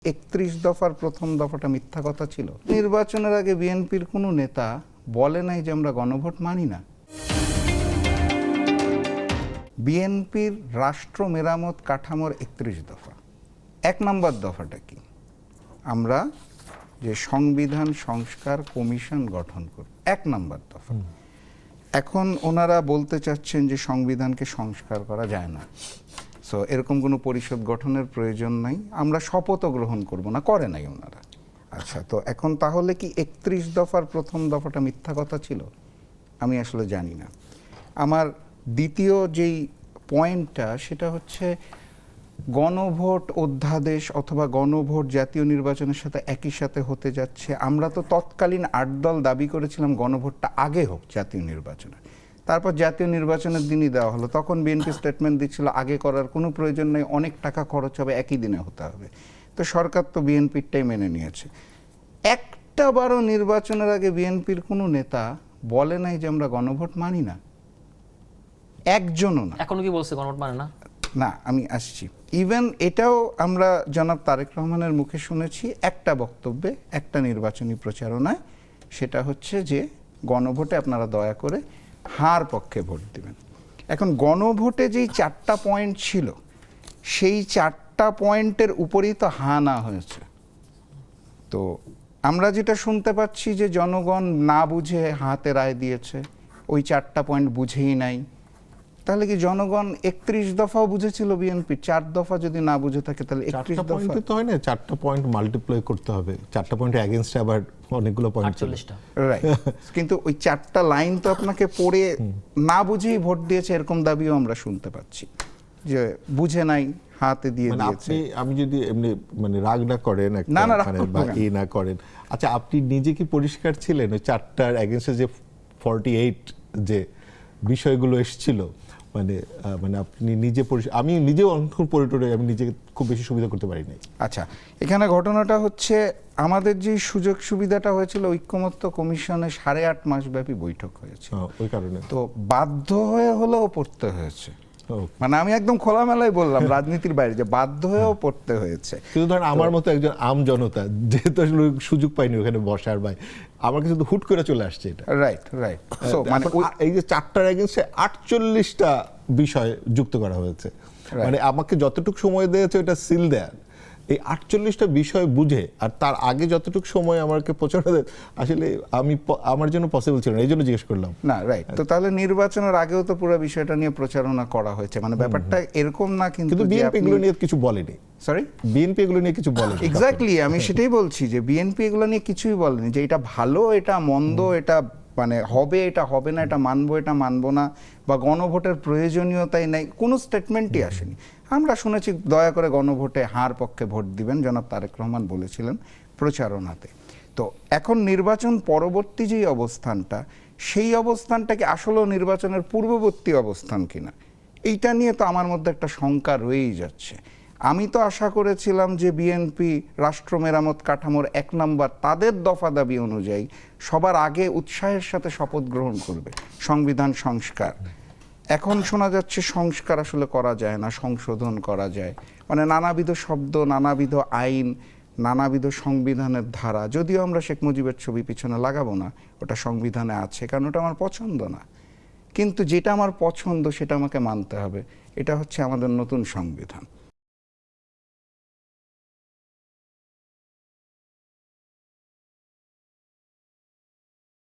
31 দফার প্রথম দফাটা মিথ্যা কথা ছিল। নির্বাচনের আগে বিএনপির কোনো নেতা বলে নাই যে আমরা গণভোট মানি না। বিএনপির রাষ্ট্র মেরামত কাঠামোর 31 দফা 1 নম্বর দফাটা কি? আমরা যে সংবিধান সংস্কার কমিশন গঠন করব, 1 নম্বর দফা। এখন ওনারা বলতে চাচ্ছেন যে সংবিধানকে সংস্কার করা যায় না, সো এরকম কোনো পরিষদ গঠনের প্রয়োজন নাই, আমরা শপথও গ্রহণ করব না, করে নাই ওনারা। আচ্ছা, তো এখন তাহলে কি 31 দফার প্রথম দফাটা মিথ্যা কথা ছিল? আমি আসলে জানি না। আমার দ্বিতীয় যেই পয়েন্টটা সেটা হচ্ছে গণভোট অধ্যাদেশ অথবা গণভোট জাতীয় নির্বাচনের সাথে একই সাথে হতে যাচ্ছে। আমরা তো তৎকালীন 8 দল দাবি করেছিলাম গণভোটটা আগে হোক জাতীয় নির্বাচনে, তারপর জাতীয় নির্বাচনের দিনই দেওয়া হলো। তখন বিএনপি স্টেটমেন্ট দিচ্ছিল আগে করার কোনো প্রয়োজন নেই, অনেক টাকা খরচ হবে, একই দিনে হতে হবে। তো সরকার তো বিএনপিরটাই মেনে নিয়েছে। একটা বারও নির্বাচনের আগে বিএনপির কোনো নেতা বলে নাই যে আমরা গণভোট মানি না, একজনও না। এখনো কি বলছে গণভোট মানে না? না, আমি আসছি। ইভেন এটাও আমরা জনাব তারেক রহমানের মুখে শুনেছি একটা বক্তব্যে, একটা নির্বাচনী প্রচারণায়, সেটা হচ্ছে যে গণভোটে আপনারা দয়া করে হার পক্ষে ভোট দিবেন। এখন গণভোটে যেই 4টা পয়েন্ট ছিল, সেই 4টা পয়েন্টের উপরেই তো হা না হয়েছে। তো আমরা যেটা শুনতে পাচ্ছি যে জনগণ না বুঝে হাতে রায় দিয়েছে, ওই 4টা পয়েন্ট বুঝেই নাই। তাহলে কি জনগণ 31 দফাও বুঝেছিল বিএনপি? 4 দফা যদি না বুঝে থাকে তাহলে 31 দফা তো হয় না, 4টা পয়েন্ট মাল্টিপ্লাই করতে হবে। 4টা পয়েন্টের এগেইনস্টে আবার অনেকগুলো পয়েন্ট ছিল, 48টা, রাইট। কিন্তু ওই 4টা লাইন তো আপনাকে পড়ে না বুঝেই ভোট দিয়েছে এরকম দাবিও আমরা শুনতে পাচ্ছি, যে বুঝে নাই, হাতে দিয়ে দিয়েছে। আমি যদি এমনি রাগ না করেন বা না করেন, আচ্ছা আপনি নিজে কি পরিষ্কার ছিলেন ওই 4টার এগেইনস্টে যে 48 যে বিষয়গুলো এসেছিল? আপনি নিজে আমি নিজেও অনেকক্ষণ পরিটরে আমি নিজে খুব বেশি সুবিধা করতে পারি নাই। আচ্ছা, এখানে ঘটনাটা হচ্ছে আমাদের যে সুযোগ সুবিধাটা হয়েছিল, ঐক্যমত্য কমিশনে 8.5 মাস ব্যাপী বৈঠক হয়েছে, ওই কারণে তো বাধ্য হয়ে হলেও পড়তে হয়েছে। আমি একদম খোলামেলাই বললাম, রাজনীতির বাইরে, যে বাধ্য হয়েও পড়তে হয়েছে। কিন্তু ধরেন আমার মতো একজন আম জনতা যেহেতু আসলে সুযোগ পাইনি ওখানে বসার, ভাই আমার কাছে তো হুট করে চলে আসছে এটা। Right right. সো এই যে 4টার এগেইনস্টে 48টা বিষয় যুক্ত করা হয়েছে, আমাকে যতটুকু সময় দিয়েছে ওটা সিল দেয়ার, এই 48টা বিষয় বুঝে আর তার আগে যতটুকু সময় আমাকে প্রচারণা দেয়, আসলে আমার জন্য পসিবল ছিল না, এই জন্য জিজ্ঞেস করলাম। না, রাইট। তো তাহলে নির্বাচনের আগেও তো পুরো বিষয়টা নিয়ে প্রচারণা করা হয়েছে, ব্যাপারটা এরকম না। কিন্তু বিএনপি এগুলো নিয়ে কিছু বলেনি। সরি, বিএনপি এগুলো নিয়ে কিছু বলেনি। এক্স্যাক্টলি, আমি সেটাই বলছি যে বিএনপি এগুলো নিয়ে কিছুই বলেনি, যে এটা ভালো, এটা মন্দ, এটা হবে, এটা হবে না, এটা মানবো, এটা মানবো না, বা গণভোটের প্রয়োজনীয়তাই নাই, কোনো স্টেটমেন্টই আসেনি। আমরা শুনেছি দয়া করে গণভোটে হার পক্ষে ভোট দিবেন, জনাব তারেক রহমান বলেছিলেন প্রচারণাতে। তো এখন নির্বাচন পরবর্তী যেই অবস্থানটা, সেই অবস্থানটাকে আসলেও নির্বাচনের পূর্ববর্তী অবস্থান কিনা, এইটা নিয়ে তো আমার মধ্যে একটা শঙ্কা রয়েই যাচ্ছে। আমি তো আশা করেছিলাম যে বিএনপি রাষ্ট্র মেরামত কাঠামোর 1 নম্বর তাদের দফা দাবি অনুযায়ী সবার আগে উৎসাহের সাথে শপথ গ্রহণ করবে সংবিধান সংস্কার। এখন শোনা যাচ্ছে সংস্কার আসলে করা যায় না, সংশোধন করা যায়। নানাবিধ শব্দ, নানাবিধ আইন, নানাবিধ সংবিধানের ধারা, যদিও আমরা শেখ মুজিবের ছবি পিছনে লাগাবো না, ওটা সংবিধানে আছে, কারণ ওটা আমার পছন্দ না। কিন্তু যেটা আমার পছন্দ সেটা আমাকে মানতে হবে, এটা হচ্ছে আমাদের নতুন সংবিধান।